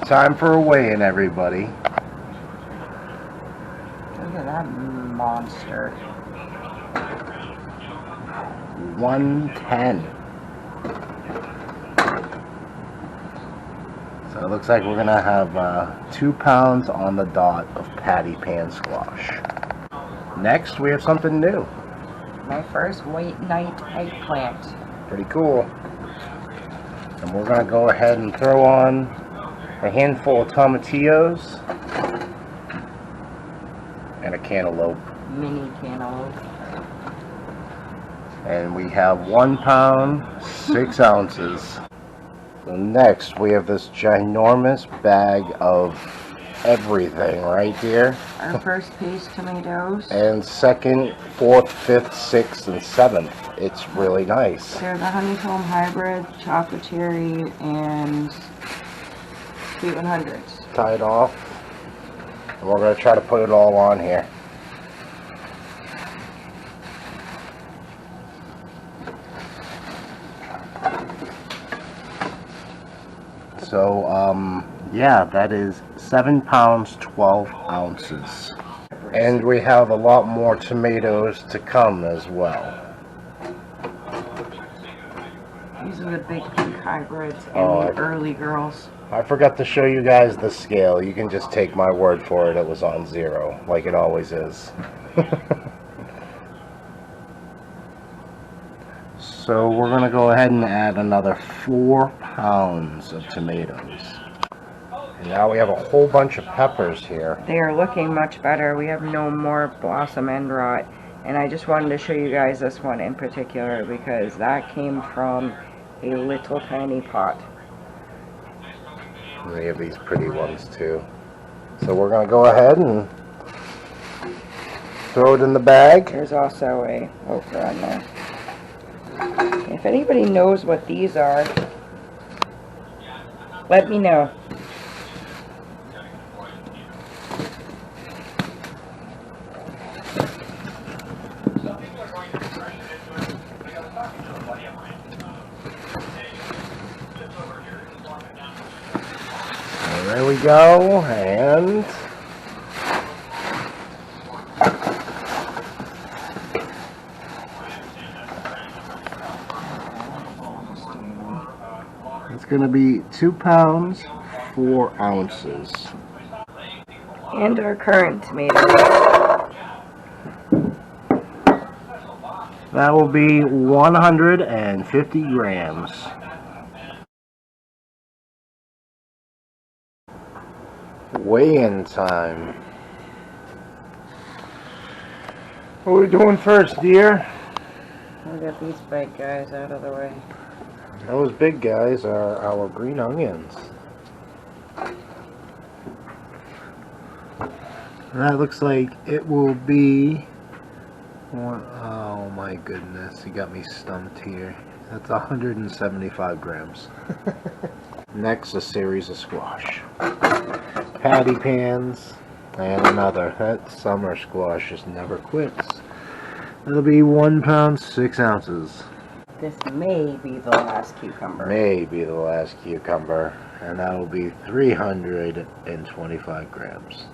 time for a weigh-in, everybody. Look at that monster. 110. So it looks like we're gonna have 2 pounds on the dot of patty pan squash. Next, we have something new. My first white night eggplant. Pretty cool. And we're gonna go ahead and throw on a handful of tomatillos and a cantaloupe. Mini cantaloupe. And we have 1 pound, 6 ounces. So next, we have this ginormous bag of everything right here. Our first paste tomatoes. And second, fourth, fifth, sixth, and seventh. It's really nice. They're the honeycomb hybrid, chocolate cherry, and sweet 100s. Tied off. And we're going to try to put it all on here. So, yeah, that is 7 pounds, 12 ounces. And we have a lot more tomatoes to come as well. These are the big pink hybrids and the early girls. I forgot to show you guys the scale. You can just take my word for it. It was on 0, like it always is. So we're going to go ahead and add another 4 pounds of tomatoes. And now we have a whole bunch of peppers here. They are looking much better. We have no more blossom end rot. And I just wanted to show you guys this one in particular because that came from a little tiny pot. And they have these pretty ones too. So we're going to go ahead and throw it in the bag. There's also a okra on there. If anybody knows what these are, let me know. And there we go, and it's going to be 2 pounds, 4 ounces. And our currant tomatoes. That will be 150 grams. Weigh-in time. What are we doing first, dear? We'll get these big guys out of the way. Those big guys are our green onions. That looks like it will be one, oh my goodness, you got me stumped here. That's 175 grams. Next, a series of squash. Patty pans and another. That summer squash just never quits. It'll be 1 pound, 6 ounces. This may be the last cucumber. May be the last cucumber, and that'll be 325 grams.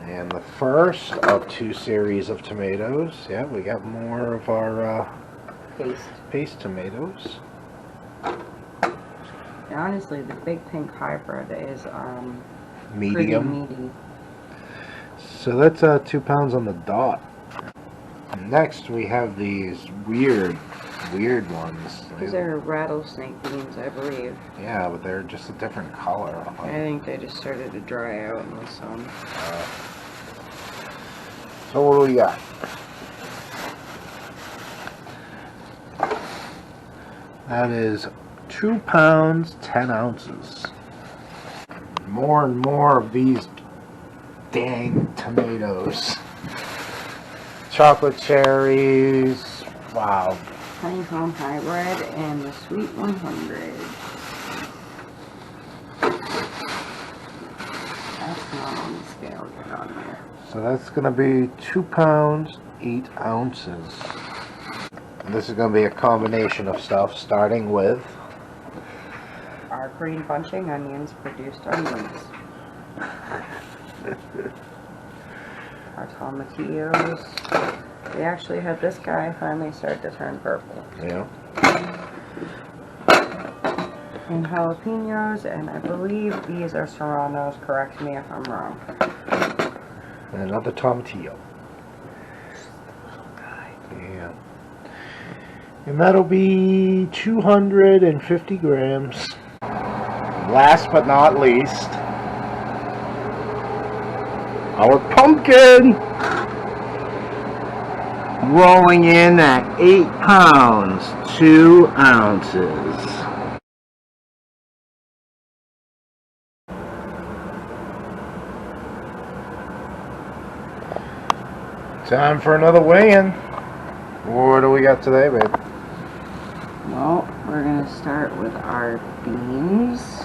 And the first of 2 series of tomatoes. Yeah, we got more of our paste tomatoes. Honestly, the big pink hybrid is Medium. pretty meaty. So that's 2 pounds on the dot. Next, we have these weird ones. These are rattlesnake beans, I believe. Yeah, but they're just a different color. I think they just started to dry out in the sun. So what do we got? That is 2 pounds, 10 ounces. More and more of these dang tomatoes. Chocolate cherries. Wow. Honeycomb hybrid and the sweet 100. That's not on the scale yet on there. So that's going to be 2 pounds, 8 ounces. And this is going to be a combination of stuff, starting with our Our green bunching onions produced onions. Our tomatillos. We actually had this guy finally start to turn purple. Yeah. And jalapenos, and I believe these are serranos. Correct me if I'm wrong. And another tomatillo. Yeah. And that'll be 250 grams. Last but not least, our pumpkin! Rolling in at 8 pounds, 2 ounces. Time for another weigh-in. What do we got today, babe? Well, we're going to start with our beans.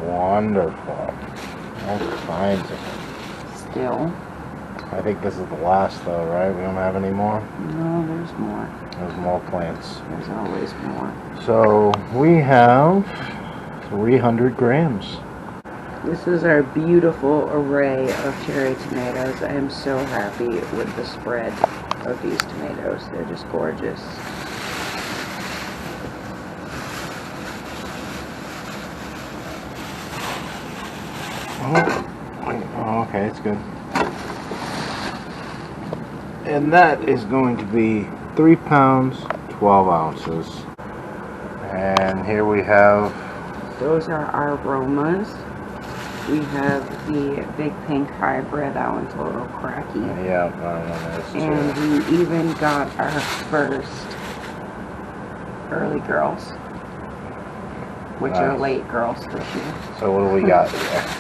Wonderful. All kinds of them. Still. I think this is the last though, right? We don't have any more? No, there's more. There's more plants. There's always more. So we have 300 grams. This is our beautiful array of cherry tomatoes. I am so happy with the spread of these tomatoes. They're just gorgeous. Oh, okay, it's good. And that is going to be 3 pounds, 12 ounces. And here we have... Those are our aromas. We have the big pink hybrid. That one's a little cracky. Yeah, that one is too. And we even got our first early girls, which are late girls this year. So what do we got here?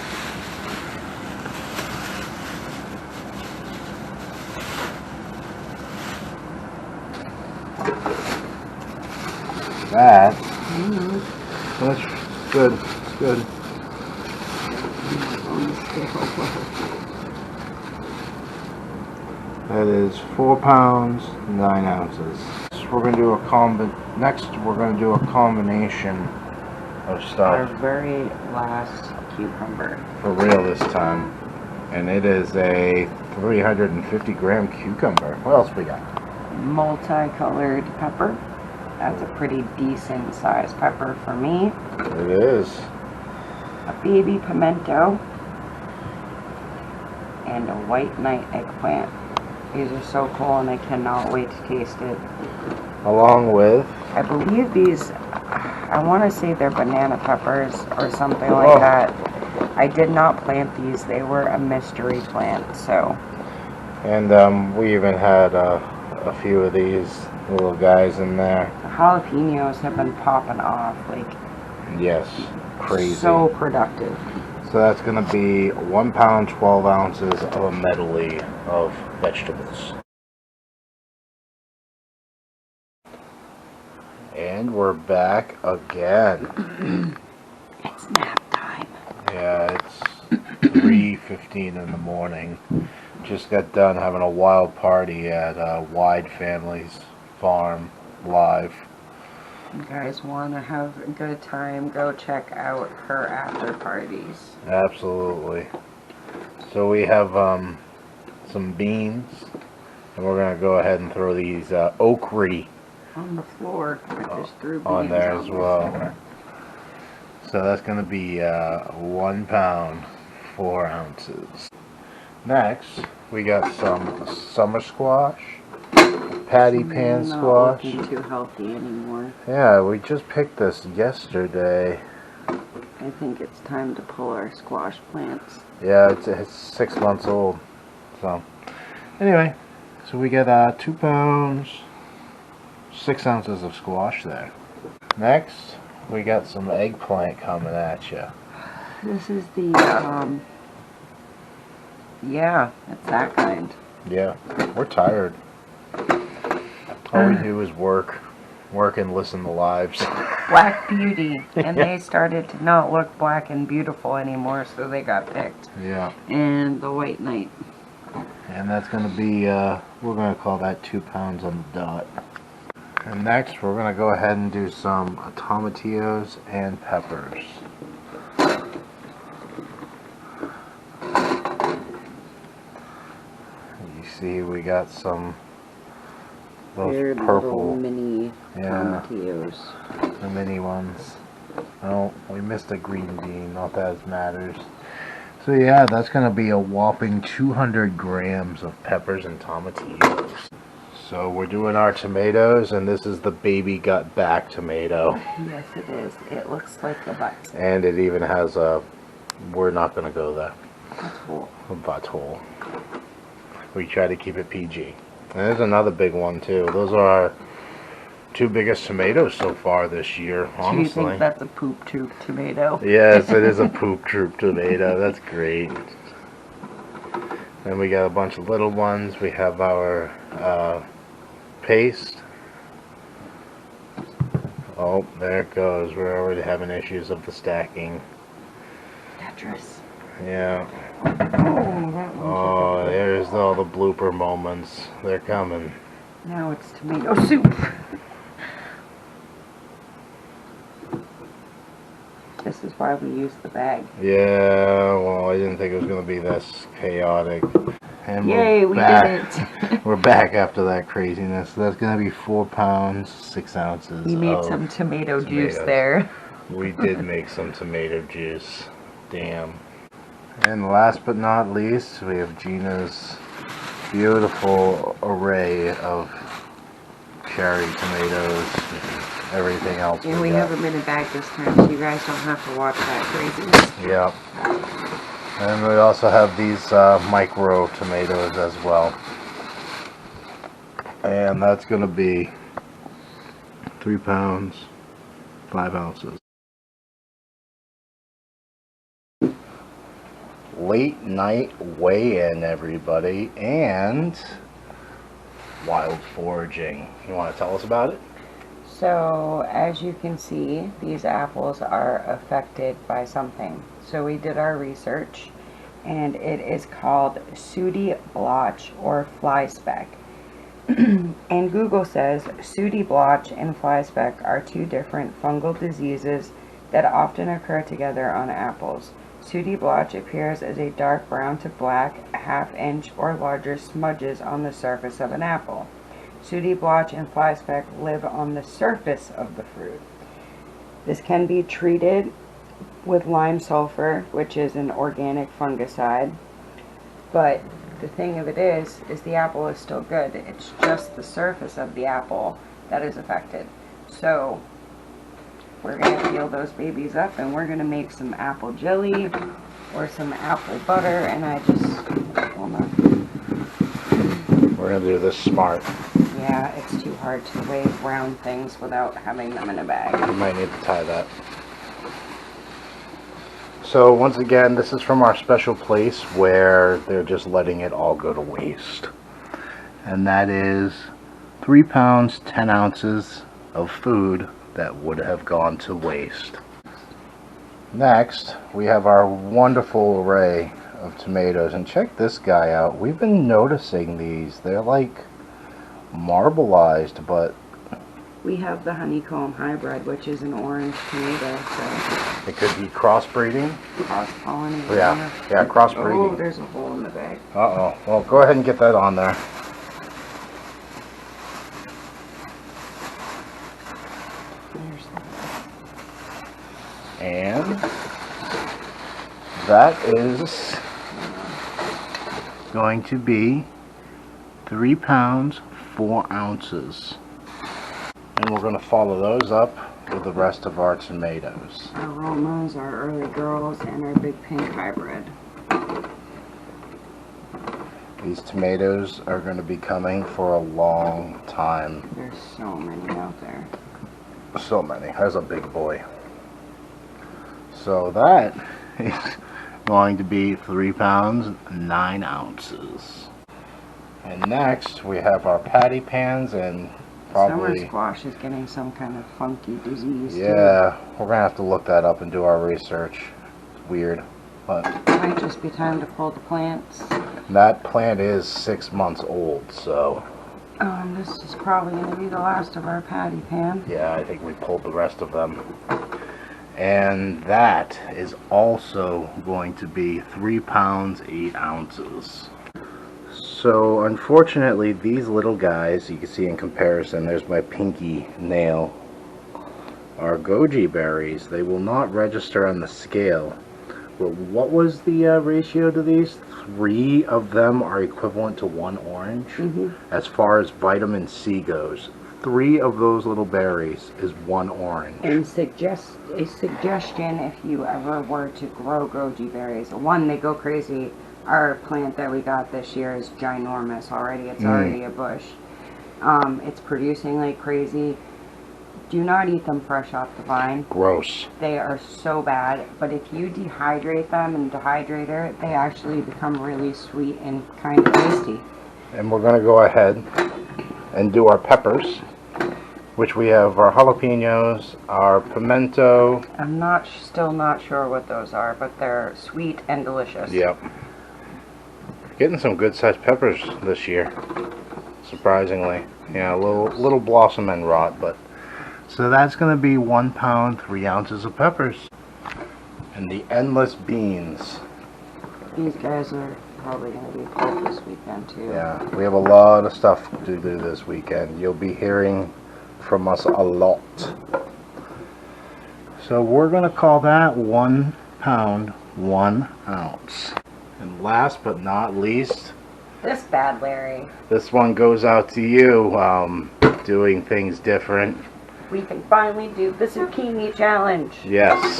That. That's good. It's good. That is 4 pounds, 9 ounces. We're going to do a next we're going to do a combination of Our stuff. very last cucumber. For real this time. And it is a 350 gram cucumber. What else we got? Multicolored pepper. That's a pretty decent sized pepper for me. It is. A baby pimento. And a white night eggplant. These are so cool and I cannot wait to taste it. Along with... I believe these, I want to say they're banana peppers or something like that. I did not plant these. They were a mystery plant, so. And we even had a few of these little guys in there. The jalapenos have been popping off, like. Yes, crazy. So productive. So that's going to be 1 pound, 12 ounces of a medley of vegetables. And we're back again. It's nap time. Yeah, it's 3:15 in the morning. Just got done having a wild party at Wide Family's Farm Live. You guys want to have a good time, go check out her after parties. Absolutely. So we have some beans, and we're going to go ahead and throw these okra On the floor. I just threw beans on there as the well. floor. So that's going to be 1 pound, 4 ounces. Next, we got some summer squash, patty pan Not squash. looking too healthy anymore. Yeah, we just picked this yesterday. I think it's time to pull our squash plants. Yeah, it's 6 months old. So, anyway, so we get 2 pounds, 6 ounces of squash there. Next, we got some eggplant coming at you. This is the, yeah, it's that kind. Yeah, we're tired. All we do is work and listen to lives. Black Beauty, and they started to not look black and beautiful anymore, so they got picked. Yeah. And the White Knight. And that's going to be, we're going to call that 2 pounds on the dot. And next we're going to go ahead and do some tomatillos and peppers. You see we got some those They're purple little mini tomatillos. The mini ones. Oh, we missed a green bean, not that it matters. So yeah, that's going to be a whopping 200 grams of peppers and tomatillos. So we're doing our tomatoes, and this is the baby gut back tomato. Yes, it is. It looks like a butt. And it even has a, we're not going to go there, Butthole. a butthole. We try to keep it PG. And there's another big one too. Those are our two biggest tomatoes so far this year, honestly. Do you think that's a poop troop tomato? Yes, it is a poop troop tomato. That's great. Then we got a bunch of little ones. We have our paste. Oh, there it goes. We're already having issues of the stacking. Tetris. Yeah. Oh, that one. Oh, there's all the blooper moments. They're coming. Now it's tomato soup. This is why we use the bag. Yeah, well, I didn't think it was going to be this chaotic. And Yay, we did it. We're back after that craziness. That's going to be 4 pounds, 6 ounces. You made some tomato juice there. We did make some tomato juice. Damn. And last but not least, we have Gina's beautiful array of cherry tomatoes and everything else. And we have them in a bag this time, so you guys don't have to watch that craziness. Yep. And we also have these micro tomatoes as well. And that's going to be 3 pounds, 5 ounces. Late night weigh-in, everybody, and wild foraging. You want to tell us about it? So, as you can see, these apples are affected by something. So we did our research, and it is called sooty blotch or fly speck. And Google says sooty blotch and fly speck are two different fungal diseases that often occur together on apples. Sooty blotch appears as a dark brown to black, half-inch or larger smudges on the surface of an apple. Sooty blotch and fly speck live on the surface of the fruit. This can be treated with lime sulfur, which is an organic fungicide, but the thing of it is the apple is still good. It's just the surface of the apple that is affected. So we're going to peel those babies up, and we're going to make some apple jelly or some apple butter, and I just, hold on. We're going to do this smart. Yeah, it's too hard to weigh round things without having them in a bag. You might need to tie that. So once again, this is from our special place where they're just letting it all go to waste. And that is 3 pounds, 10 ounces of food that would have gone to waste. Next, we have our wonderful array of tomatoes. And check this guy out. We've been noticing these. They're like marbleized, but We have the honeycomb hybrid, which is an orange tomato, so it could be crossbreeding. cross-pollinated. Yeah, crossbreeding. Oh, there's a hole in the bag. Uh-oh. Well, go ahead and get that on there. There's the And that is going to be 3 pounds, 4 ounces. And we're going to follow those up with the rest of our tomatoes. our Romas, our early girls, and our big pink hybrid. These tomatoes are going to be coming for a long time. There's so many out there. So many. There's a big boy. So that is going to be 3 pounds, 9 ounces. And next we have our patty pans, and probably Summer squash is getting some kind of funky disease. yeah, we're gonna have to look that up and do our research. It's weird, but It might just be time to pull the plants. that plant is 6 months old, so This is probably going to be the last of our patty pan. Yeah, I think we pulled the rest of them. And that is also going to be 3 pounds 8 ounces. So unfortunately, these little guys, you can see in comparison, there's my pinky nail, are goji berries. They will not register on the scale. But what was the ratio to these? 3 of them are equivalent to 1 orange. As far as vitamin C goes, 3 of those little berries is 1 orange. And a suggestion, if you ever were to grow goji berries, one, they go crazy. Our plant that we got this year is ginormous already. It's already a bush. It's producing like crazy. Do not eat them fresh off the vine. Gross. They are so bad. But if you dehydrate them in a dehydrator, they actually become really sweet and kind of tasty. And we're going to go ahead and do our peppers, which we have our jalapenos, our pimento. I'm still not sure what those are, but they're sweet and delicious. Yep. Getting some good sized peppers this year, surprisingly. Yeah, a little blossom and rot, but. So that's going to be 1 pound 3 ounces of peppers. And the endless beans. These guys are probably going to be pulled this weekend too. Yeah, we have a lot of stuff to do this weekend. You'll be hearing from us a lot. So we're going to call that 1 pound 1 ounce. And last but not least, This bad Larry. this one goes out to you, doing things different. We can finally do the zucchini challenge. Yes,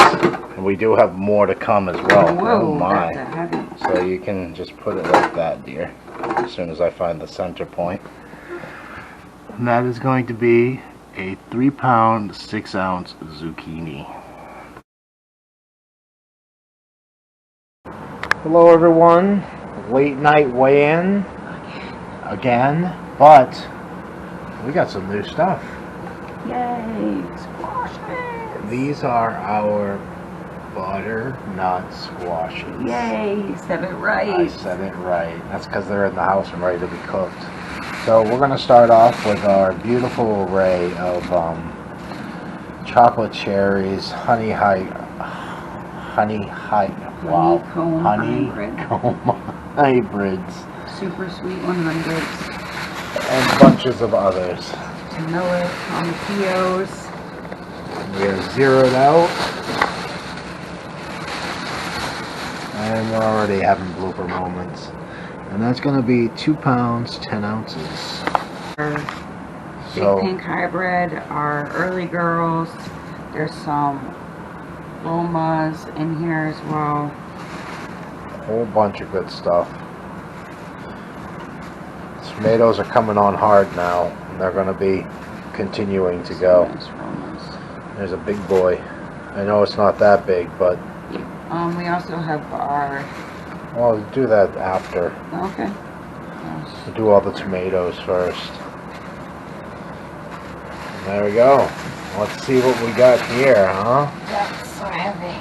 and we do have more to come as well. Whoa, Oh my. that's a heavy. So you can just put it like that, dear, as soon as I find the center point. And that is going to be a 3 pound 6 ounce zucchini. Hello everyone, late night weigh-in again, but we got some new stuff. Yay, squashes. These are our butternut squashes. Yay, you said it right. I said it right. That's because they're in the house and ready to be cooked. So we're going to start off with our beautiful array of chocolate cherries, honeycomb hybrids, Super sweet 100s. and bunches of others. Vanilla tomatillos. We are zeroed out, and we're already having blooper moments. And that's going to be 2 pounds 10 ounces. Our So, Big Pink Hybrid, our early girls. There's some Lomas in here as well. a whole bunch of good stuff. Tomatoes are coming on hard now, and they're going to be continuing to go. Nice Romas. There's a big boy. I know it's not that big, but We also have our. well, we'll do that after. Okay. We'll do all the tomatoes first. And there we go. Let's see what we got here, huh? That's so heavy.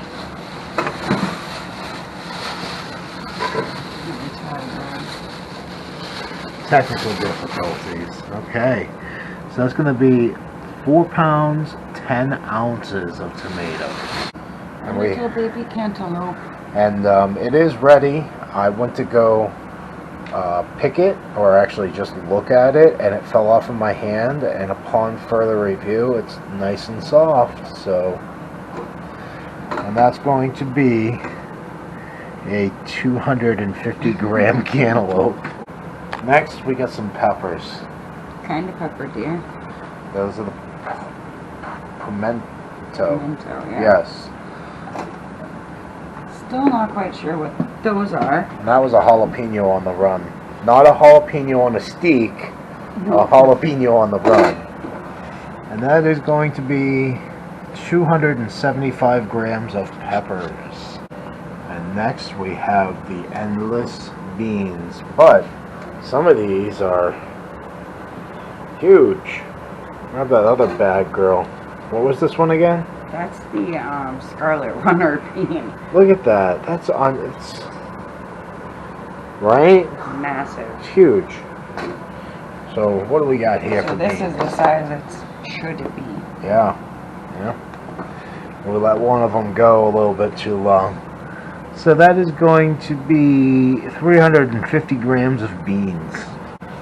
Technical difficulties. Okay. So that's going to be 4 pounds 10 ounces of tomatoes. And we Little baby cantaloupe. and it is ready. I went to go pick it, or actually just look at it, and it fell off of my hand, and upon further review it's nice and soft. So, and that's going to be a 250 gram cantaloupe. Next we got some peppers. Kind of pepper, dear. Those are the pimento. Pimento, yeah. Yes. Still not quite sure what those are. And that was a jalapeno on the run. Not a jalapeno on a stick, a jalapeno on the run. And that is going to be 275 grams of peppers. And next we have the endless beans. But some of these are huge. Grab that other bag, girl. What was this one again? That's the Scarlet Runner bean. Look at that. That's on. It's right. Massive. It's huge. So what do we got here So for this beans? is the size it should be. Yeah, yeah. We'll let one of them go a little bit too long. So that is going to be 350 grams of beans.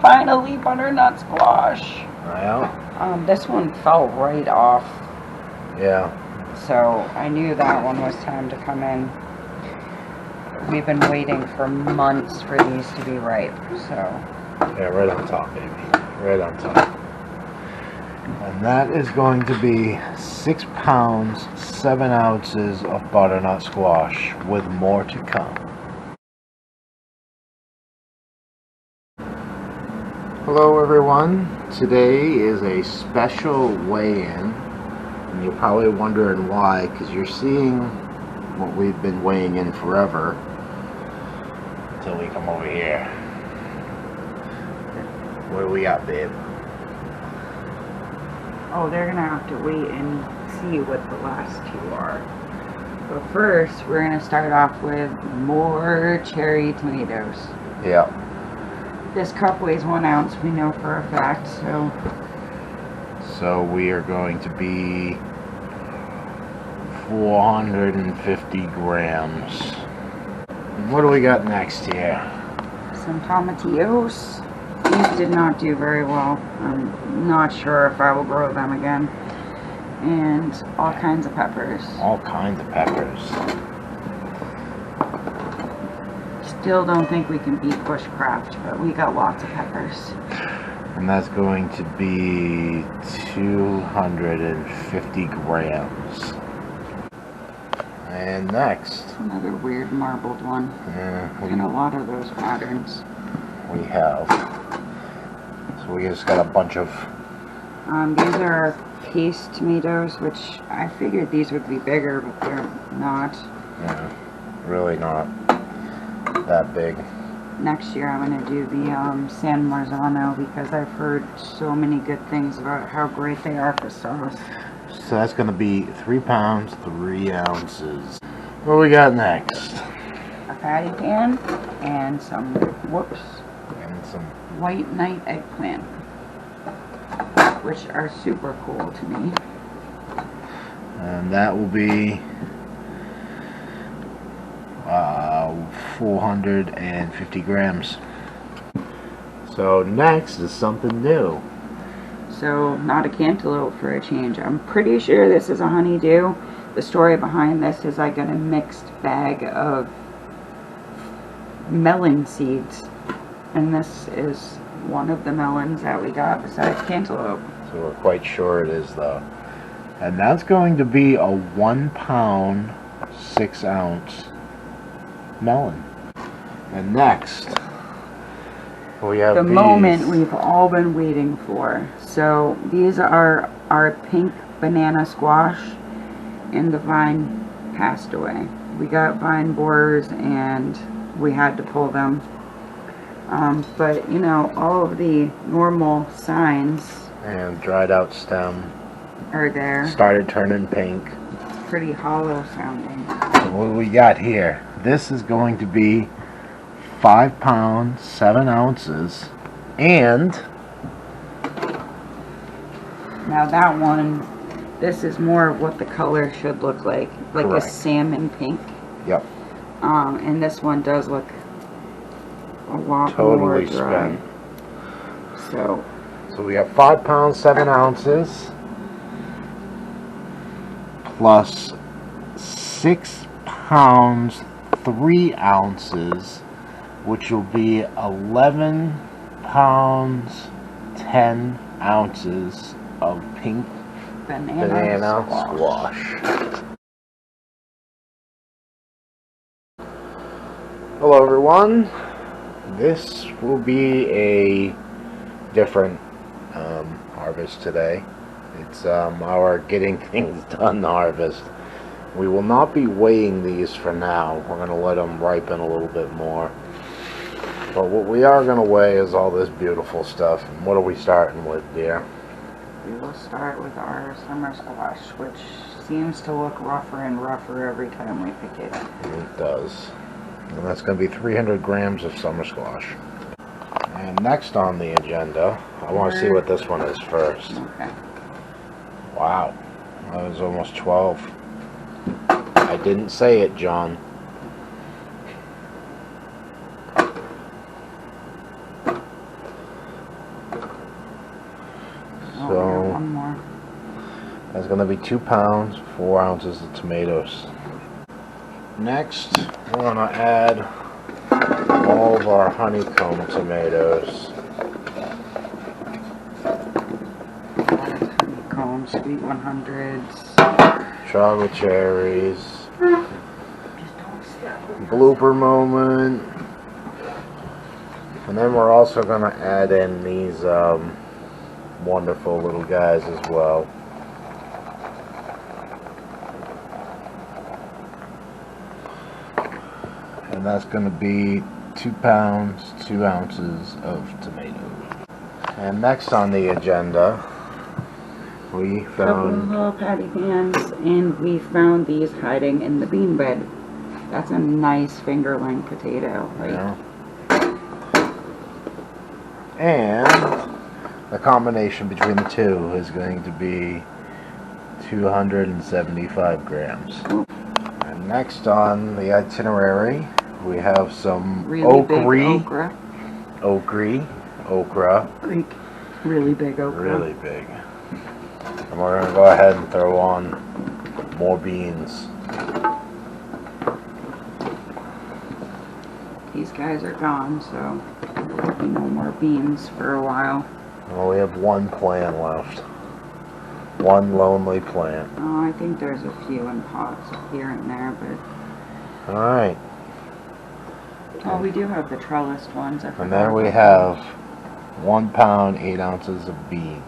Finally, butternut squash. Yeah. This one fell right off. Yeah. So I knew that one was time to come in. We've been waiting for months for these to be ripe, so. Yeah, right on top, baby. Right on top. And that is going to be 6 pounds, 7 ounces of butternut squash, with more to come. Hello everyone. Today is a special weigh-in, and you're probably wondering why, because you're seeing what we've been weighing in forever until we come over here. What do we got, babe? Oh, they're gonna have to wait and see what the last two are. But first, we're gonna start off with more cherry tomatoes. Yeah. This cup weighs 1 ounce, we know for a fact, So we are going to be 450 grams. What do we got next here? some tomatillos. These did not do very well. I'm not sure if I will grow them again. And all kinds of peppers. All kinds of peppers. Still don't think we can beat bushcraft, but we got lots of peppers. And that's going to be 250 grams. And next, Another weird marbled one. And a lot of those patterns. we have. So we just got a bunch of. These are paste tomatoes, which I figured these would be bigger, but they're not. Yeah, really not that big. Next year I'm going to do the San Marzano because I've heard so many good things about how great they are for sauce. So that's going to be 3 pounds, 3 ounces. What we got next? A patty pan and some, And some. white night eggplant, which are super cool to me. And that will be 450 grams. So next is something new. So not a cantaloupe for a change. I'm pretty sure this is a honeydew. The story behind this is I got a mixed bag of melon seeds, and this is one of the melons that we got besides cantaloupe. So we're quite sure it is though. And that's going to be a 1 pound, 6 ounce melon. And next, we have The these. moment we've all been waiting for. So these are our pink banana squash, and the vine passed away. We got vine borers and we had to pull them. But you know, all of the normal signs And dried out stem. are there. Started turning pink. Pretty hollow sounding. So what do we got here? This is going to be 5 pounds, 7 ounces. And Now that one, this is more of what the color should look like a Correct. salmon pink. yep, And this one does look a lot totally more dry. spent. So So we have 5 pounds, 7 ounces, plus 6 pounds, 3 ounces, which will be 11 pounds, 10 ounces of pink banana squash. Hello everyone. This will be a different harvest today. It's our getting things done harvest. We will not be weighing these for now. We're going to let them ripen a little bit more. But what we are going to weigh is all this beautiful stuff. And what are we starting with, dear? we will start with our summer squash, which seems to look rougher and rougher every time we pick it. It does. And that's going to be 300 grams of summer squash. And next on the agenda, I want to see what this one is first. Okay. Wow, that was almost 12. I didn't say it, John. So one more. that's going to be 2 pounds, 4 ounces of tomatoes. Next, we're going to add all of our honeycomb tomatoes. Honeycomb, sweet 100s. Chocolate cherries. Blooper moment. And then we're also going to add in these wonderful little guys as well. And that's going to be 2 pounds, 2 ounces of tomatoes. And next on the agenda, we found little patty pans, and we found these hiding in the bean bed. That's a nice fingerling potato, right? Yeah. And the combination between the two is going to be 275 grams. And next on the itinerary, we have some really big okra. Okra. Really big okra. Really big. And we're going to go ahead and throw on more beans. These guys are gone, so there will be no more beans for a while. Well, we have one plant left. One lonely plant. Oh, I think there's a few in pots here and there, but... Alright. Oh, we do have the trellised ones. And then we have 1 pound, 8 ounces of beans.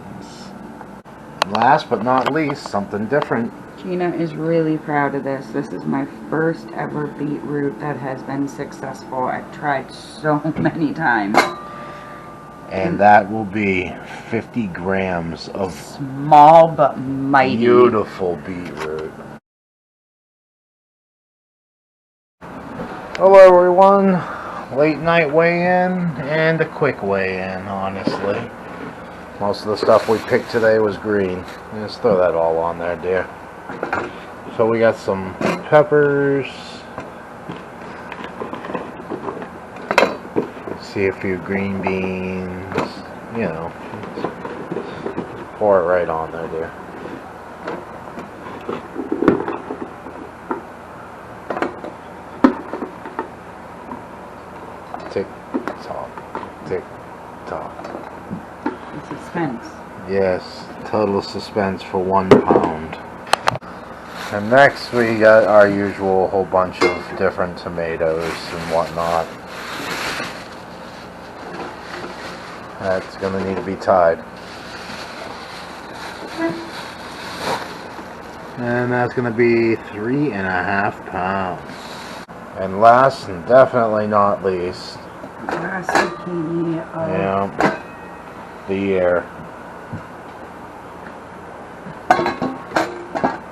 Last but not least, something different. Gina is really proud of this. This is my first ever beetroot that has been successful. I've tried so many times. And that will be 50 grams of small but mighty. Beautiful beetroot. Hello everyone. Late night weigh-in and a quick weigh-in, honestly. Most of the stuff we picked today was green. Just throw that all on there, dear. So we got some peppers. See a few green beans. You know, pour it right on there, dear. Tick tock, tick tock. Suspense. Yes, total suspense for 1 pound. And next we got our usual whole bunch of different tomatoes and whatnot. That's going to need to be tied. And that's going to be 3.5 pounds. And last and definitely not least, Grass zucchini. yeah, the year.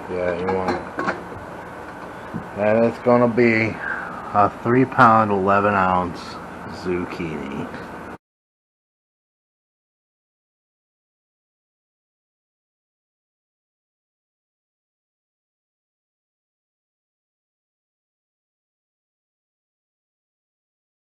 Yeah, you want. And it's going to be a 3 pound, 11 ounce zucchini.